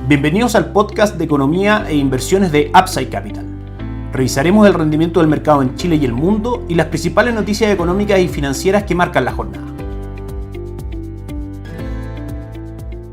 Bienvenidos al podcast de economía e inversiones de Upside Capital. Revisaremos el rendimiento del mercado en Chile y el mundo y las principales noticias económicas y financieras que marcan la jornada.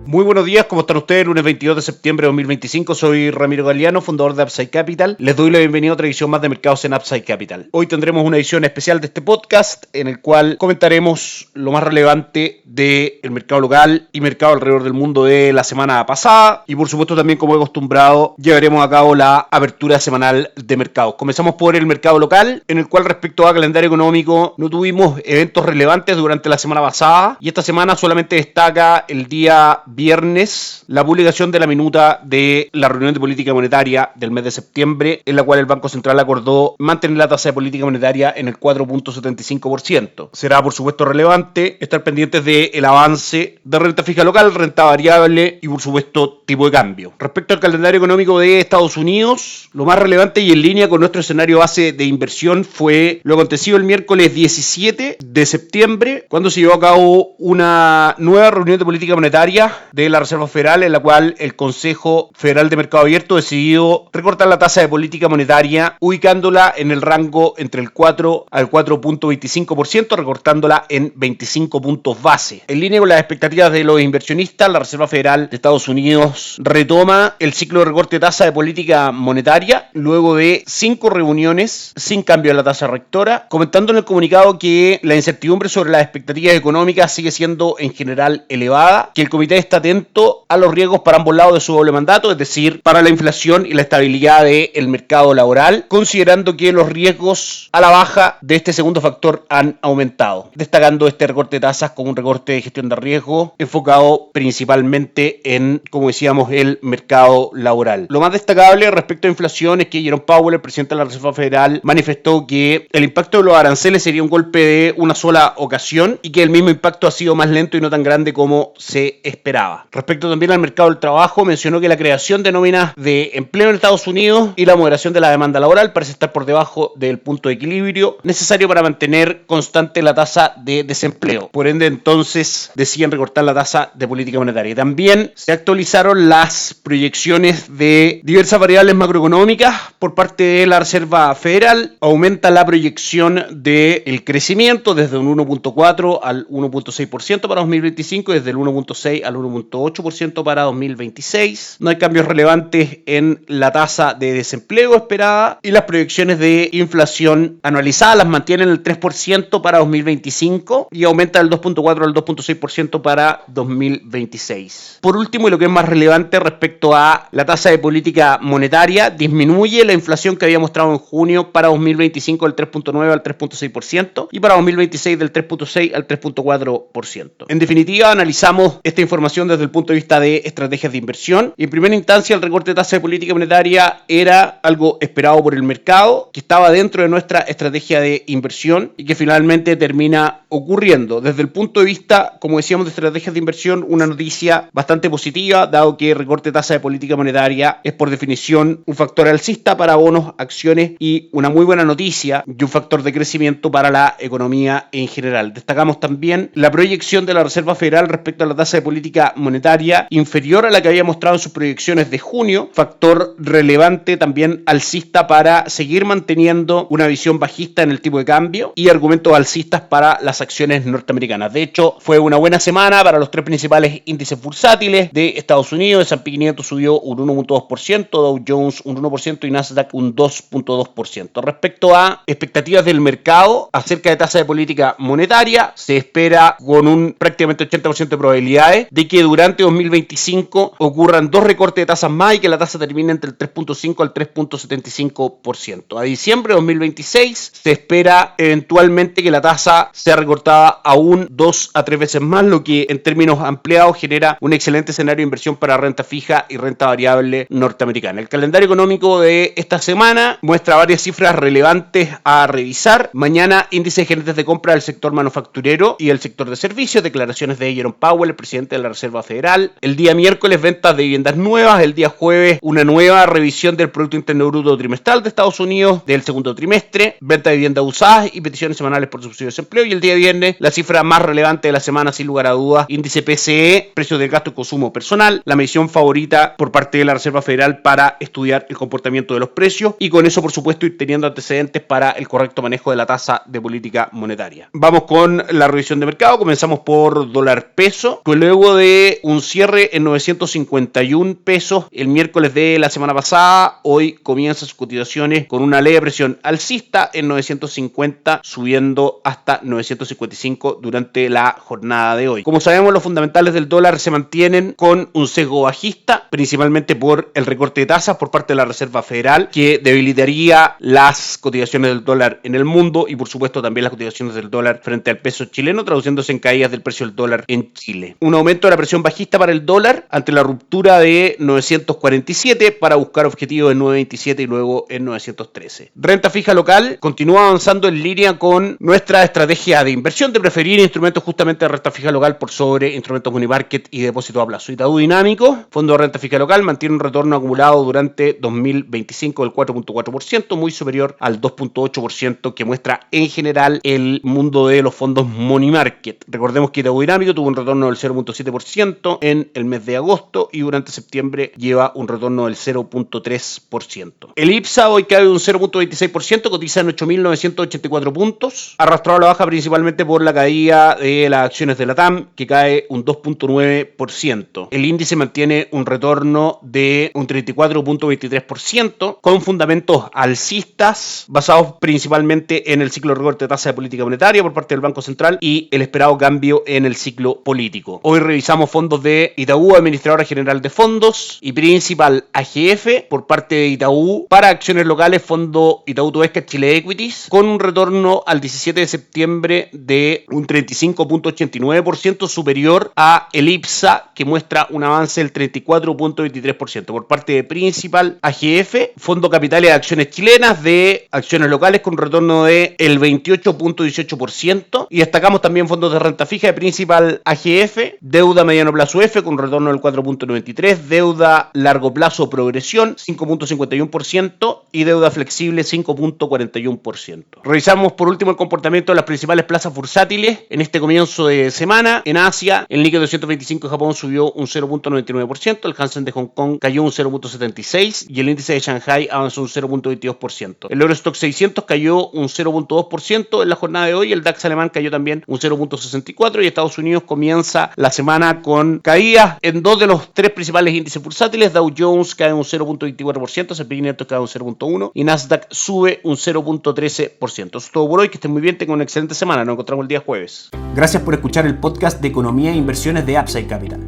Muy buenos días, ¿cómo están ustedes? Lunes 22 de septiembre de 2025, soy Ramiro Galeano, fundador de Upside Capital. Les doy la bienvenida a otra edición más de mercados en Upside Capital. Hoy tendremos una edición especial de este podcast en el cual comentaremos lo más relevante del mercado local y mercado alrededor del mundo de la semana pasada. Y por supuesto también, como he acostumbrado, llevaremos a cabo la apertura semanal de mercados. Comenzamos por el mercado local, en el cual respecto a calendario económico no tuvimos eventos relevantes durante la semana pasada. Y esta semana solamente destaca el día viernes la publicación de la minuta de la reunión de política monetaria del mes de septiembre, en la cual el Banco Central acordó mantener la tasa de política monetaria en el 4.75%. Será por supuesto relevante estar pendientes del avance de renta fija local, renta variable y por supuesto tipo de cambio. Respecto al calendario económico de Estados Unidos, lo más relevante y en línea con nuestro escenario base de inversión fue lo acontecido el miércoles 17 de septiembre, cuando se llevó a cabo una nueva reunión de política monetaria de la Reserva Federal, en la cual el Consejo Federal de Mercado Abierto decidió recortar la tasa de política monetaria, ubicándola en el rango entre el 4 al 4.25%, recortándola en 25 puntos base. En línea con las expectativas de los inversionistas, la Reserva Federal de Estados Unidos retoma el ciclo de recorte de tasa de política monetaria luego de 5 reuniones sin cambio en la tasa rectora, comentando en el comunicado que la incertidumbre sobre las expectativas económicas sigue siendo en general elevada, que el comité está atento a los riesgos para ambos lados de su doble mandato, es decir, para la inflación y la estabilidad del mercado laboral, considerando que los riesgos a la baja de este segundo factor han aumentado, destacando este recorte de tasas como un recorte de gestión de riesgo enfocado principalmente en, como decíamos, el mercado laboral. Lo más destacable respecto a inflación es que Jerome Powell, el presidente de la Reserva Federal, manifestó que el impacto de los aranceles sería un golpe de una sola ocasión y que el mismo impacto ha sido más lento y no tan grande como se esperaba. Respecto también al mercado del trabajo, mencionó que la creación de nóminas de empleo en Estados Unidos y la moderación de la demanda laboral parece estar por debajo del punto de equilibrio necesario para mantener constante la tasa de desempleo. Por ende, entonces, deciden recortar la tasa de política monetaria. También se actualizaron las proyecciones de diversas variables macroeconómicas por parte de la Reserva Federal. Aumenta la proyección del crecimiento desde un 1.4 al 1.6% para 2025 y desde el 1.6 al 1.8% para 2026. No hay cambios relevantes en la tasa de desempleo esperada y las proyecciones de inflación anualizada las mantienen el 3% para 2025 y aumenta del 2.4 al 2.6% para 2026. Por último, y lo que es más relevante respecto a la tasa de política monetaria, disminuye la inflación que había mostrado en junio para 2025 del 3.9 al 3.6% y para 2026 del 3.6 al 3.4%. En definitiva, analizamos esta información desde el punto de vista de estrategias de inversión y en primera instancia el recorte de tasa de política monetaria era algo esperado por el mercado, que estaba dentro de nuestra estrategia de inversión y que finalmente termina ocurriendo. Desde el punto de vista, como decíamos, de estrategias de inversión, una noticia bastante positiva, dado que el recorte de tasa de política monetaria es por definición un factor alcista para bonos, acciones y una muy buena noticia y un factor de crecimiento para la economía en general. Destacamos también la proyección de la Reserva Federal respecto a la tasa de política monetaria inferior a la que había mostrado en sus proyecciones de junio, factor relevante también alcista para seguir manteniendo una visión bajista en el tipo de cambio y argumentos alcistas para las acciones norteamericanas. De hecho, fue una buena semana para los tres principales índices bursátiles de Estados Unidos. El S&P 500 subió un 1.2%, Dow Jones un 1% y Nasdaq un 2.2%. Respecto a expectativas del mercado acerca de tasa de política monetaria, se espera con un prácticamente 80% de probabilidades de que durante 2025 ocurran dos recortes de tasas más y que la tasa termine entre el 3.5 al 3.75%. A diciembre de 2026 se espera eventualmente que la tasa sea recortada aún 2 a 3 veces más, lo que en términos ampliados genera un excelente escenario de inversión para renta fija y renta variable norteamericana. El calendario económico de esta semana muestra varias cifras relevantes a revisar. Mañana, índice de gerentes de compra del sector manufacturero y el sector de servicios, declaraciones de Jerome Powell, el presidente de la Reserva Reserva Federal. El día miércoles, ventas de viviendas nuevas. El día jueves, una nueva revisión del Producto Interno Bruto trimestral de Estados Unidos del segundo trimestre. Venta de viviendas usadas y peticiones semanales por subsidio de desempleo. Y el día viernes, la cifra más relevante de la semana, sin lugar a dudas, índice PCE, precios del gasto y consumo personal, la medición favorita por parte de la Reserva Federal para estudiar el comportamiento de los precios y con eso, por supuesto, ir teniendo antecedentes para el correcto manejo de la tasa de política monetaria. Vamos con la revisión de mercado. Comenzamos por dólar peso, pues luego de un cierre en 951 pesos el miércoles de la semana pasada, hoy comienza sus cotizaciones con una leve presión alcista en 950, subiendo hasta 955 durante la jornada de hoy. Como sabemos, los fundamentales del dólar se mantienen con un sesgo bajista, principalmente por el recorte de tasas por parte de la Reserva Federal, que debilitaría las cotizaciones del dólar en el mundo y por supuesto también las cotizaciones del dólar frente al peso chileno, traduciéndose en caídas del precio del dólar en Chile. Un aumento de la presión bajista para el dólar ante la ruptura de 947 para buscar objetivos en 927 y luego en 913. Renta fija local continúa avanzando en línea con nuestra estrategia de inversión de preferir instrumentos justamente de renta fija local por sobre instrumentos money market y depósito a plazo. Itaú Dinámico, fondo de renta fija local, mantiene un retorno acumulado durante 2025 del 4.4%, muy superior al 2.8% que muestra en general el mundo de los fondos money market. Recordemos que Itaú Dinámico tuvo un retorno del 0.7% en el mes de agosto y durante septiembre lleva un retorno del 0.3%. El IPSA hoy cae un 0.26%, cotiza en 8.984 puntos, arrastrado a la baja principalmente por la caída de las acciones de la TAM, que cae un 2.9%. El índice mantiene un retorno de un 34.23%, con fundamentos alcistas, basados principalmente en el ciclo de recorte de tasa de política monetaria por parte del Banco Central y el esperado cambio en el ciclo político. Hoy revisamos fondos de Itaú, Administradora General de Fondos, y Principal AGF por parte de Itaú. Para acciones locales, fondo Itaú Tuesca Chile Equities, con un retorno al 17 de septiembre de un 35.89%, superior a el IPSA, que muestra un avance del 34.23%. Por parte de Principal AGF, fondo capitales de acciones chilenas de acciones locales con retorno de el 28.18%. Y destacamos también fondos de renta fija de Principal AGF, deuda mediano plazo F con retorno del 4.93%, deuda largo plazo Progresión 5.51% y deuda flexible 5.41%. Revisamos por último el comportamiento de las principales plazas bursátiles en este comienzo de semana. En Asia, el Nikkei 225 de Japón subió un 0.99%, el Hansen de Hong Kong cayó un 0.76% y el índice de Shanghai avanzó un 0.22%. El Eurostock 600 cayó un 0.2% en la jornada de hoy, el DAX alemán cayó también un 0.64% y Estados Unidos comienza la semana con caídas en dos de los tres principales índices bursátiles. Dow Jones cae un 0.24%, S&P 500 cae un 0.1% y Nasdaq sube un 0.13%. Eso es todo por hoy, que estén muy bien, tengan una excelente semana, nos encontramos el día jueves. Gracias por escuchar el podcast de Economía e Inversiones de Upside Capital.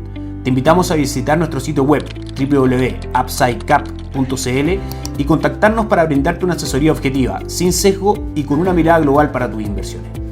Te invitamos a visitar nuestro sitio web www.upsidecap.cl y contactarnos para brindarte una asesoría objetiva, sin sesgo y con una mirada global para tus inversiones.